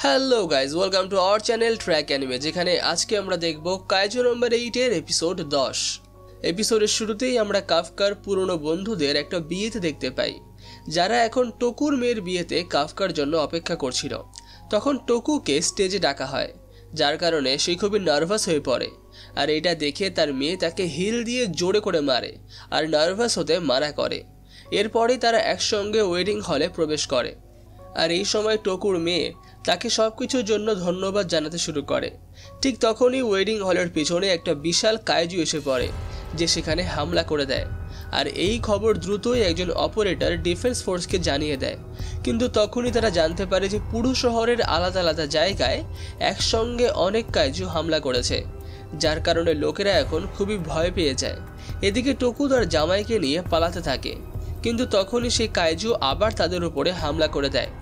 Hello guys, welcome to our channel track anime, যেখানে আজকে আমরা দেখব কাইজো নম্বর 8 এর এপিসোড 10। এপিসোডের শুরুতেই আমরা কাফকার পুরনো বন্ধুদের একটা বিয়েতে দেখতে পাই, যারা এখন টোকুর মেয়ের বিয়েতে কাফকার জন্য অপেক্ষা করছিল। তখন টোকুকে স্টেজে ডাকা হয়, যার কারণে সে খুবই নার্ভাস হয়ে পড়ে। আর এটা দেখে তার মেয়ে তাকে হিল দিয়ে জোরে করে মারে আর নার্ভাস হতে মানা করে। এরপরেই তারা একসঙ্গে ওয়েডিং হলে প্রবেশ করে। আর এই সময় টোকুর মেয়ে তাকে সবকিছুর জন্য ধন্যবাদ জানাতে শুরু করে। ঠিক তখনই ওয়েডিং হলের পিছনে একটা বিশাল কাইজু এসে পড়ে, যে সেখানে হামলা করে দেয়। আর এই খবর দ্রুতই একজন অপারেটর ডিফেন্স ফোর্সকে জানিয়ে দেয়। কিন্তু তখনই তারা জানতে পারে যে পুরো শহরের আলাদা আলাদা জায়গায় একসঙ্গে অনেক কাইজু হামলা করেছে, যার কারণে লোকেরা এখন খুবই ভয় পেয়ে যায়। এদিকে টোকু তার জামাইকে নিয়ে পালাতে থাকে, কিন্তু তখনই সেই কাইজু আবার তাদের উপরে হামলা করে দেয়।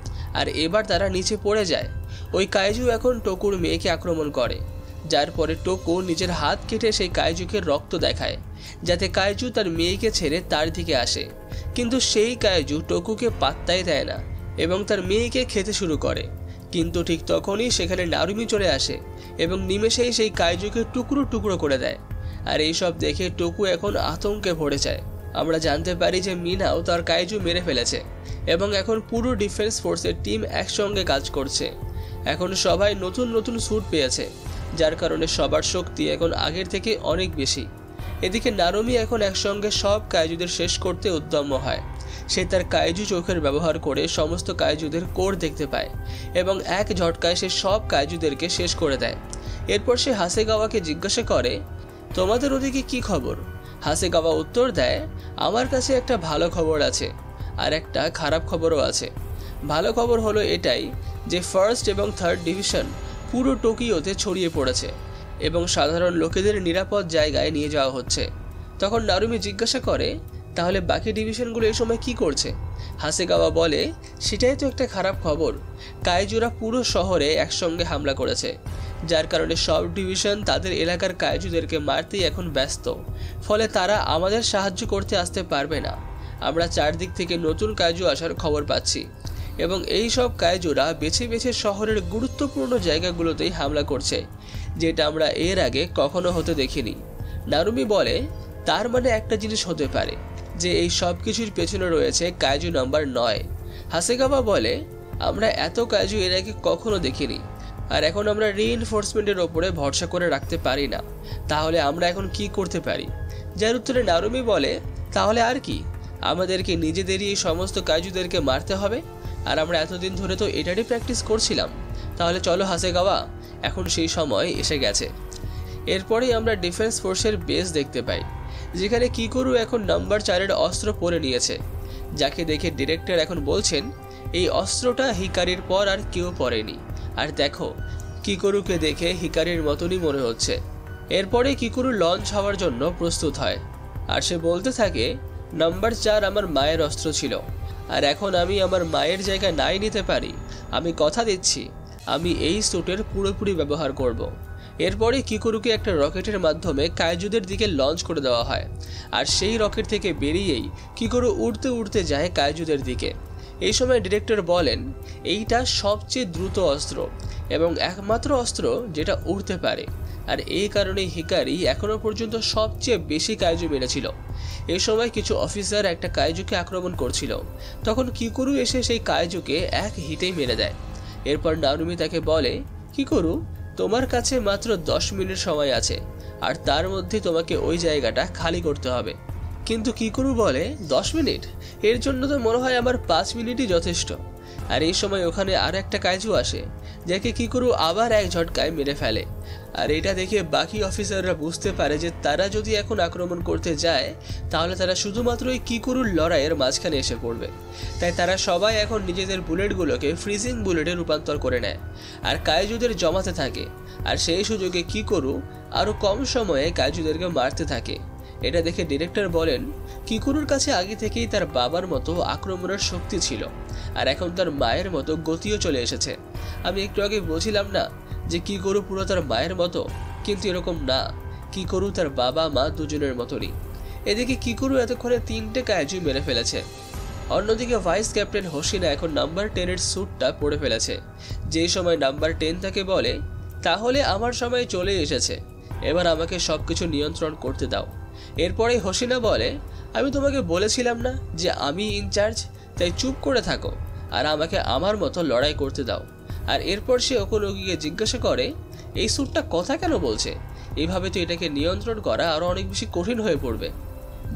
আর এবার তারা নিচে পড়ে যায়। ওই কাইজু এখন টোকুর মেয়েকে আক্রমণ করে, যার পরে টোকু নিজের হাত কেটে সেই কাইজুকে রক্ত দেখায়, যাতে কাইজু তার মেয়েকে ছেড়ে তার দিকে আসে। কিন্তু সেই কাইজু টোকুকে পাত্তাই দেয় না এবং তার মেয়েকে খেতে শুরু করে। কিন্তু ঠিক তখনই সেখানে নারুমি চলে আসে এবং নিমেষেই সেই কাইজুকে টুকরো টুকরো করে দেয়। আর এইসব দেখে টোকু এখন আতঙ্কে ভরে যায়। আমরা জানতে পারি যে মিনাও তার কাইজু মেরে ফেলেছে এবং এখন পুরো ডিফেন্স ফোর্সের টিম একসঙ্গে কাজ করছে। এখন সবাই নতুন নতুন স্যুট পেয়েছে, যার কারণে সবার শক্তি এখন আগের থেকে অনেক বেশি। এদিকে নারুমি এখন একসঙ্গে সব কাইজুদের শেষ করতে উদ্যম্য হয়। সে তার কাইজু চোখের ব্যবহার করে সমস্ত কাইজুদের কোর দেখতে পায় এবং এক ঝটকায় সে সব কাইজুদেরকে শেষ করে দেয়। এরপর সে হাসেগাওয়াকে জিজ্ঞাসা করে, তোমাদের ওদিকে কি খবর? হাসেগাওয়া উত্তর দেয়, আমার কাছে একটা ভালো খবর আছে আর একটা খারাপ খবরও আছে। ভালো খবর হলো এটাই যে ফার্স্ট এবং থার্ড ডিভিশন পুরো টোকিওতে ছড়িয়ে পড়েছে এবং সাধারণ লোকেদের নিরাপদ জায়গায় নিয়ে যাওয়া হচ্ছে। তখন নারুমি জিজ্ঞাসা করে, তাহলে বাকি ডিভিশনগুলো এই সময় কি করছে? হাসেগাওয়া বলে, সেটাই তো একটা খারাপ খবর। কাইজুরা পুরো শহরে একসঙ্গে হামলা করেছে, যার কারণে সব ডিভিশন তাদের এলাকার কাইজুদেরকে মারতেই এখন ব্যস্ত। ফলে তারা আমাদের সাহায্য করতে আসতে পারবে না। আমরা চারদিক থেকে নতুন কাইজু আসার খবর পাচ্ছি এবং এই সব কাইজুরা বেছে বেছে শহরের গুরুত্বপূর্ণ জায়গাগুলোতেই হামলা করছে, যেটা আমরা এর আগে কখনো হতে দেখিনি। নারুমি বলে, তার মানে একটা জিনিস হতে পারে যে এই সব কিছুর পেছনে রয়েছে কাইজু নাম্বার 9। হাসেগাওয়া বলে, আমরা এত কাইজু এর আগে কখনো দেখিনি আর এখন আমরা রিইনফোর্সমেন্টের ওপরে ভরসা করে রাখতে পারি না। তাহলে আমরা এখন কি করতে পারি? যার উত্তরে নারুমি বলে, তাহলে আর কি, আমাদেরকে নিজেদেরই এই সমস্ত কাইজুদেরকে মারতে হবে। আর আমরা এতদিন ধরে তো এটারই প্র্যাকটিস করছিলাম। তাহলে চলো হাসেগাওয়া, এখন সেই সময় এসে গেছে। এরপরেই আমরা ডিফেন্স ফোর্সের বেস দেখতে পাই, যেখানে কিকোরু এখন নাম্বার 4-এর অস্ত্র পরে নিয়েছে, যাকে দেখে ডিরেক্টর এখন বলছেন, এই অস্ত্রটা হিকারির পর আর কেউ পরেনি। আর দেখো, কিকোরুকে দেখে হিকারির মতনই মনে হচ্ছে। এরপরে কিকোরু লঞ্চ হওয়ার জন্য প্রস্তুত হয় আর সে বলতে থাকে, নাম্বার 4 আমার মায়ের অস্ত্র ছিল আর এখন আমি আমার মায়ের জায়গায় নাই নিতে পারি। আমি কথা দিচ্ছি, আমি এই স্যুটের পুরোপুরি ব্যবহার করব। এরপরে কিকোরুকে একটা রকেটের মাধ্যমে কাইজুদের দিকে লঞ্চ করে দেওয়া হয় আর সেই রকেট থেকে বেরিয়েই কিকোরু উড়তে উড়তে যায় কাইজুদের দিকে। এই সময় ডিরেক্টর বলেন, এইটা সবচেয়ে দ্রুত অস্ত্র এবং একমাত্র অস্ত্র যেটা উড়তে পারে। আর এই কারণেই হিকারি এখনো পর্যন্ত সবচেয়ে বেশি কাইজু মেরেছিল। এই সময় কিছু অফিসার একটা কাইজুকে আক্রমণ করছিল, তখন কিকোরু এসে সেই কাইজুকে এক হিটেই মেরে দেয়। এরপর নারুমি তাকে বলে, কিকোরু, তোমার কাছে মাত্র 10 মিনিট সময় আছে আর তার মধ্যে তোমাকে ওই জায়গাটা খালি করতে হবে। কিন্তু কিকোরু বলে, 10 মিনিট? এর জন্য তো মনে হয় আমার 5 মিনিটই যথেষ্ট। আর এই সময় ওখানে আর একটা কাইজু আসে, যাকে কিকোরু আবার এক ঝটকায় মেরে ফেলে। আর এটা দেখে বাকি অফিসাররা বুঝতে পারে যে তারা যদি এখন আক্রমণ করতে যায় তাহলে তারা শুধুমাত্র এই কিকোরুর লড়াইয়ের মাঝখানে এসে পড়বে। তাই তারা সবাই এখন নিজেদের বুলেটগুলোকে ফ্রিজিং বুলেটে রূপান্তর করে নেয় আর কাইজুদের জমাতে থাকে। আর সেই সুযোগে কিকোরু আরও কম সময়ে কাইজুদেরকে মারতে থাকে। এটা দেখে ডিরেক্টর বলেন, কিকোরুর কাছে আগে থেকেই তার বাবার মতো আক্রমণের শক্তি ছিল আর এখন তার মায়ের মতো গতিও চলে এসেছে। আমি একটু আগে বলছিলাম না যে কিকোরু পুরো তার মায়ের মতো, কিন্তু এরকম না, কিকোরু তার বাবা মা দুজনের মতনই। এদিকে কিকোরু এতক্ষণে 3টে কাইজু মেরে ফেলেছে। অন্যদিকে ভাইস ক্যাপ্টেন হোশিনা এখন নাম্বার 10-এর স্যুটটা পরে ফেলেছে, যেই সময় নাম্বার 10 তাকে বলে, তাহলে আমার সময় চলে এসেছে, এবার আমাকে সবকিছু নিয়ন্ত্রণ করতে দাও। এরপরে হোসিনা বলে, আমি তোমাকে বলেছিলাম না যে আমি ইনচার্জ, তাই চুপ করে থাকো আর আমাকে আমার মতো লড়াই করতে দাও। আর এরপর সে ওকোনোগিকে জিজ্ঞাসা করে, এই স্যুটটা কথা কেন বলছে? এইভাবে তো এটাকে নিয়ন্ত্রণ করা আরো অনেক বেশি কঠিন হয়ে পড়বে।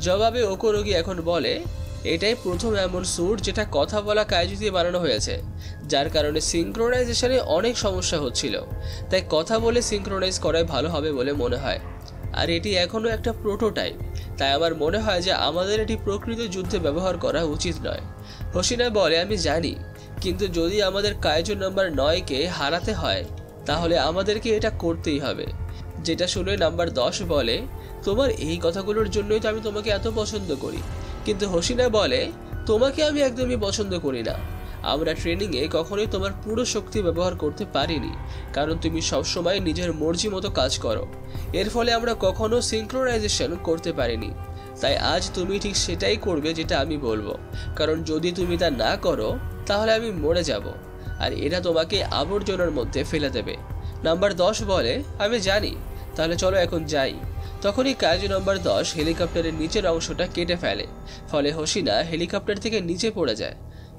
জবাবে ওকোনোগি এখন বলে, এটাই প্রথম এমন স্যুট যেটা কথা বলা কাইজু দিয়ে বানানো হয়েছে, যার কারণে সিঙ্ক্রোনাইজেশনে অনেক সমস্যা হচ্ছিল, তাই কথা বলে সিঙ্ক্রোনাইজ করাই ভালো হবে বলে মনে হয়। আর এটি এখনও একটা প্রোটোটাইপ, তাই আমার মনে হয় যে আমাদের এটি প্রকৃত যুদ্ধে ব্যবহার করা উচিত নয়। হোসিনা বলে, আমি জানি, কিন্তু যদি আমাদের কাইজু নাম্বার 9কে হারাতে হয় তাহলে আমাদেরকে এটা করতেই হবে। যেটা শুনে নাম্বার 10 বলে, তোমার এই কথাগুলোর জন্যই তো আমি তোমাকে এত পছন্দ করি। কিন্তু হোসিনা বলে, তোমাকে আমি একদমই পছন্দ করি না। আমরা ট্রেনিংয়ে কখনোই তোমার পুরো শক্তি ব্যবহার করতে পারিনি, কারণ তুমি সবসময় নিজের মর্জি মতো কাজ করো। এর ফলে আমরা কখনো সিঙ্ক্রোনাইজেশন করতে পারিনি। তাই আজ তুমি ঠিক সেটাই করবে যেটা আমি বলবো, কারণ যদি তুমি তা না করো তাহলে আমি মরে যাব, আর এটা তোমাকে আবর্জনার মধ্যে ফেলে দেবে। নাম্বার 10 বলে, আমি জানি, তাহলে চলো এখন যাই। তখনই কাইজু নাম্বার 10 হেলিকপ্টারের নিচের অংশটা কেটে ফেলে, ফলে হোসিনা হেলিকপ্টার থেকে নিচে পড়ে যায়।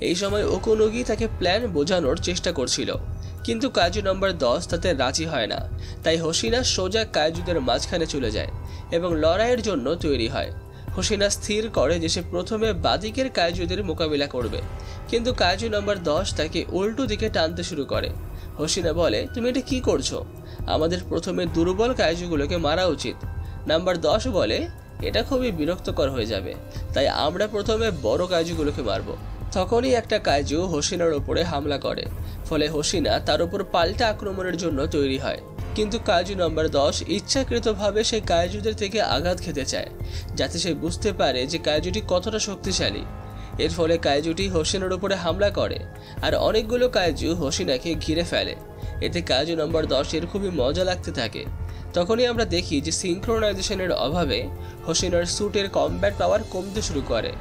এই সময় ওকোনোগি তাকে প্ল্যান বোঝানোর চেষ্টা করছিল, কিন্তু কাইজু নাম্বার 10 তাতে রাজি হয় না। তাই হোসিনা সোজা কাইজুদের মাঝখানে চলে যায় এবং লড়াইয়ের জন্য তৈরি হয়। হোসিনা স্থির করে যে সে প্রথমে বাদিকের কাইজুদের মোকাবিলা করবে, কিন্তু কাইজু নাম্বার 10 তাকে উল্টো দিকে টানতে শুরু করে। হোসিনা বলে, তুমি এটা কি করছো? আমাদের প্রথমে দুর্বল কাইজুগুলোকে মারা উচিত। নাম্বার 10 বলে, এটা খুবই বিরক্তকর হয়ে যাবে, তাই আমরা প্রথমে বড় কাইজুগুলোকে মারব। তখনই একটা কাইজু হোসিনার উপরে হামলা করে, ফলে হোসিনা তার উপর পাল্টা আক্রমণের জন্য তৈরি হয়। কিন্তু কাইজু নাম্বার 10 ইচ্ছাকৃতভাবে সেই কাইজুদের থেকে আঘাত খেতে চায়, যাতে সে বুঝতে পারে যে কাইজুটি কতটা শক্তিশালী। এর ফলে কাইজুটি হোসিনার উপরে হামলা করে, আর অনেকগুলো কাইজু হোসিনাকে ঘিরে ফেলে। এতে কাইজু নাম্বার 10 এর খুবই মজা লাগতে থাকে। তখনই আমরা দেখি যে সিঙ্ক্রোনাইজেশনের অভাবে হোসিনার স্যুটের কমব্যাট পাওয়ার কমতে শুরু করে,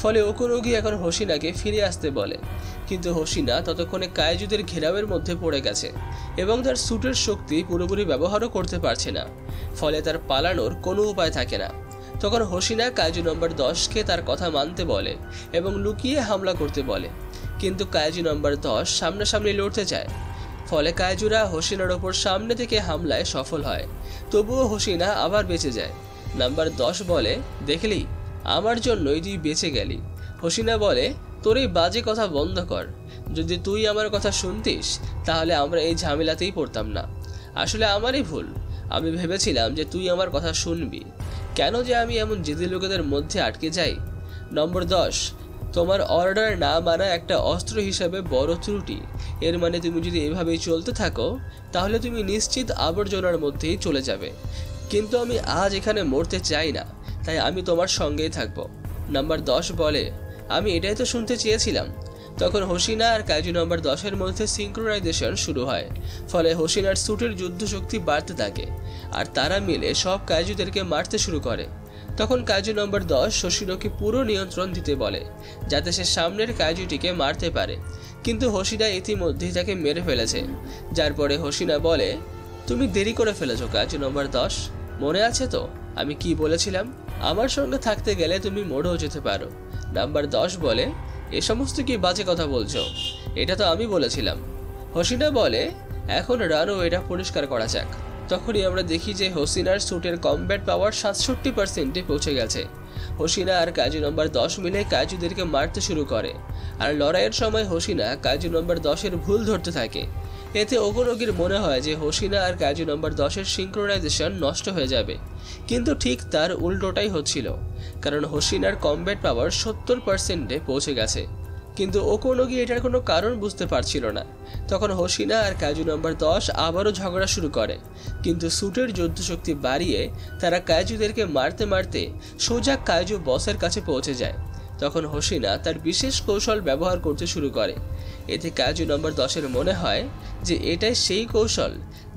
ফলে ওকোনোগি এখন হোসিনাকে ফিরে আসতে বলে। কিন্তু হোসিনা ততক্ষণে কাইজুদের ঘেরাওয়ের মধ্যে পড়ে গেছে এবং তার স্যুটের শক্তি পুরোপুরি ব্যবহারও করতে পারছে না, ফলে তার পালানোর কোনো উপায় থাকে না। তখন হোসিনা কাইজু নাম্বার 10কে তার কথা মানতে বলে এবং লুকিয়ে হামলা করতে বলে, কিন্তু কাইজু নাম্বার 10 সামনাসামনি লড়তে চায়। ফলে কাইজুরা হোসিনার ওপর সামনে থেকে হামলায় সফল হয়, তবুও হোসিনা আবার বেঁচে যায়। নাম্বার 10 বলে, দেখলি, আমার জন্যই তুই বেঁচে গেলি। হোসিনা বলে, তোর এই বাজে কথা বন্ধ কর, যদি তুই আমার কথা শুনতিস তাহলে আমরা এই ঝামেলাতেই পড়তাম না। আসলে আমারই ভুল, আমি ভেবেছিলাম যে তুই আমার কথা শুনবি, কেন যে আমি এমন জেদি লোকেদের মধ্যে আটকে যাই। নম্বর 10, তোমার অর্ডার না মানা একটা অস্ত্র হিসাবে বড় ত্রুটি। এর মানে তুমি যদি এভাবেই চলতে থাকো তাহলে তুমি নিশ্চিত আবর্জনার মধ্যেই চলে যাবে, কিন্তু আমি আজ এখানে মরতে চাই না, তাই আমি তোমার সঙ্গেই থাকবো। নাম্বার 10 বলে, আমি এটাই তো শুনতে চেয়েছিলাম। তখন হোসিনা আর কাইজু নাম্বার 10-এর মধ্যে সিঙ্ক্রোনাইজেশন শুরু হয়, ফলে হোসিনার স্যুটের যুদ্ধ শক্তি বাড়তে থাকে আর তারা মিলে সব কাইজুদেরকে মারতে শুরু করে। তখন কাইজু নাম্বার 10 হোসিনাকে পুরো নিয়ন্ত্রণ দিতে বলে, যাতে সে সামনের কাইজুটিকে মারতে পারে, কিন্তু হোসিনা ইতিমধ্যেই তাকে মেরে ফেলেছে। যার পরে হোসিনা বলে, তুমি দেরি করে ফেলেছো কাইজু নাম্বার 10, মনে আছে তো আমি কি বলেছিলাম? আমার সঙ্গে থাকতে গেলে তুমি মরেও যেতে পারো। নাম্বার 10 বলে, এ সমস্ত কি বাজে কথা বলছো? এটা তো আমি বলেছিলাম। হোসিনা বলে, এখন রানওয়েটা পরিষ্কার করা যাক। তখনই আমরা দেখি যে হোসিনার স্যুটের কমব্যাট পাওয়ার 67%-এ পৌঁছে গেছে। হোসিনা আর কাইজু নাম্বার 10 মিলে কাইজুদেরকে মারতে শুরু করে, আর লড়াইয়ের সময় হোসিনা কাইজু নাম্বার 10-এর ভুল ধরতে থাকে। এতে ওকোনোগির মনে হয় যে হোসিনা আর কাইজু নাম্বার 10-এর সিঙ্ক্রোনাইজেশন নষ্ট হয়ে যাবে, কিন্তু ঠিক তার উল্টোটাই হচ্ছিল, কারণ হোসিনার কমব্যাট পাওয়ার 70%-এ পৌঁছে গেছে। কিন্তু ওকোনোগি এটার কোনো কারণ বুঝতে পারছিল না। তখন হোসিনা আর কাইজু নাম্বার 10 আবারও ঝগড়া শুরু করে, কিন্তু স্যুটের যুদ্ধশক্তি বাড়িয়ে তারা কাইজুদেরকে মারতে মারতে সোজা কাইজু বসের কাছে পৌঁছে যায়। তখন হোসিনা তার বিশেষ কৌশল ব্যবহার করতে শুরু করে। এতে কাইজু নাম্বার 10-এর মনে হয় যে এটাই সেই কৌশল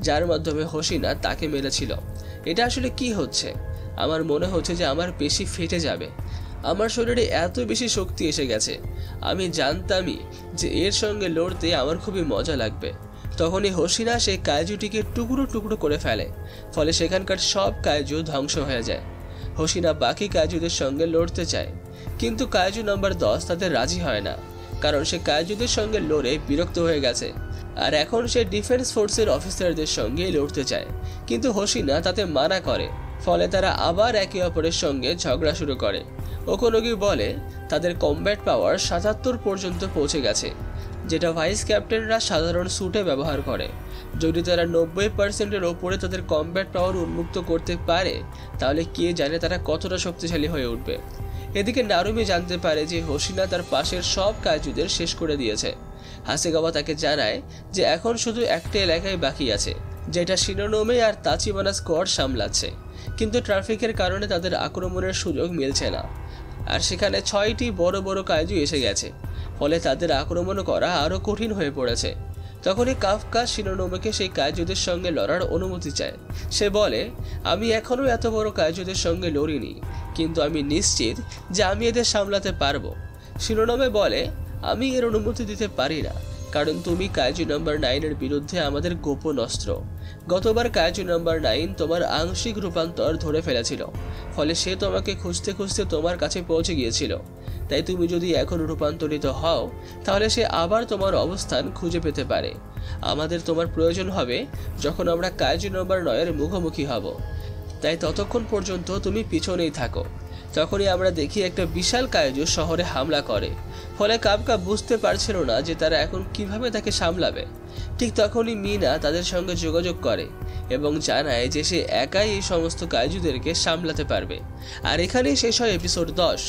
যার মাধ্যমে হোসিনা তাকে মেরেছিল। এটা আসলে কি হচ্ছে? আমার মনে হচ্ছে যে আমার পেশি ফেটে যাবে, আমার শরীরে এত বেশি শক্তি এসে গেছে। আমি জানতামই যে এর সঙ্গে লড়তে আমার খুবই মজা লাগবে। তখনই হোশিনা সেই কাইজুটিকে টুকরো টুকরো করে ফেলে, ফলে সেখানকার সব কাইজু ধ্বংস হয়ে যায়। হোশিনা বাকি কাইজুদের সঙ্গে লড়তে চায়, কিন্তু কাইজু নাম্বার 10 তাদের রাজি হয় না, কারণ সে কাইজুদের সঙ্গে লড়ে বিরক্ত হয়ে গেছে আর এখন সে ডিফেন্স ফোর্সের অফিসারদের সঙ্গে লড়তে চায়। কিন্তু হোশিনা তাতে মানা করে, ফলে তারা আবার একে অপরের সঙ্গে ঝগড়া শুরু করে। ওকোনোগি বলে তাদের কমব্যাট পাওয়ার 77 পর্যন্ত পৌঁছে গেছে, যেটা ভাইস ক্যাপ্টেনরা সাধারণ স্যুটে ব্যবহার করে। যদি তারা 90%-এর ওপরে তাদের কমব্যাট পাওয়ার উন্মুক্ত করতে পারে, তাহলে কে জানে তারা কতটা শক্তিশালী হয়ে উঠবে। এদিকে নারুমি জানতে পারে যে হোশিনা তার পাশের সব কাইজুদের শেষ করে দিয়েছে। হাসেগাওয়া তাকে জানায় যে এখন শুধু একটা এলাকায় বাকি আছে, যেটা শিনোনোমে আর তাচিবানা স্কোয়াড সামলাচ্ছে, কিন্তু ট্রাফিকের কারণে তাদের আক্রমণের সুযোগ মিলছে না। আর সেখানে 6টি বড় বড় কাইজু এসে গেছে, ফলে তাদের আক্রমণ করা আরও কঠিন হয়ে পড়েছে। তখনই কাফকা শিনোনোমেকে সেই কাইজুদের সঙ্গে লড়ার অনুমতি চায়। সে বলে, আমি এখনও এত বড় কাইজুদের সঙ্গে লড়িনি, কিন্তু আমি নিশ্চিত যে আমি এদের সামলাতে পারবো। শিনোনোমে বলে, আমি এর অনুমতি দিতে পারি না, কারণ তুমি কাইজু নাম্বার 9-এর বিরুদ্ধে আমাদের গোপন অস্ত্র। গতবার কাইজু নাম্বার 9 তোমার আংশিক রূপান্তর ধরে ফেলেছিল, ফলে সে তোমাকে খুঁজতে খুঁজতে তোমার কাছে পৌঁছে গিয়েছিল। তাই তুমি যদি এখন রূপান্তরিত হও, তাহলে সে আবার তোমার অবস্থান খুঁজে পেতে পারে। আমাদের তোমার প্রয়োজন হবে যখন আমরা কাইজু নাম্বার 9-এর মুখোমুখি হব, তাই ততক্ষণ পর্যন্ত তুমি পিছনেই থাকো। তখনই আমরা দেখি একটা বিশাল কাইজু শহরে হামলা করে, ফলে কাফকা বুঝতে পারছিল না যে তারা এখন কিভাবে তাকে সামলাবে। ঠিক তখনই মিনা তাদের সঙ্গে যোগাযোগ করে এবং জানায় যে সে একাই এই সমস্ত কাইজুদেরকে সামলাতে পারবে। আর এখানেই শেষ হয় এপিসোড 10।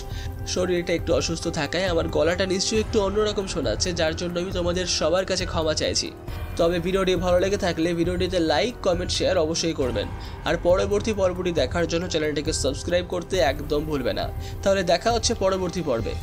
শরীরটা একটু অসুস্থ থাকায় আমার গলাটা নিশ্চয়ই একটু অন্যরকম শোনাচ্ছে, যার জন্য আমি তোমাদের সবার কাছে ক্ষমা চাইছি। তবে ভিডিওটি ভালো লেগে থাকলে ভিডিওটিতে লাইক, কমেন্ট, শেয়ার অবশ্যই করবেন। আর পরবর্তী পর্বটি দেখার জন্য চ্যানেলটিকে সাবস্ক্রাইব করতে একদম ভুলবে না। তাহলে দেখা হচ্ছে পরবর্তী পর্বে।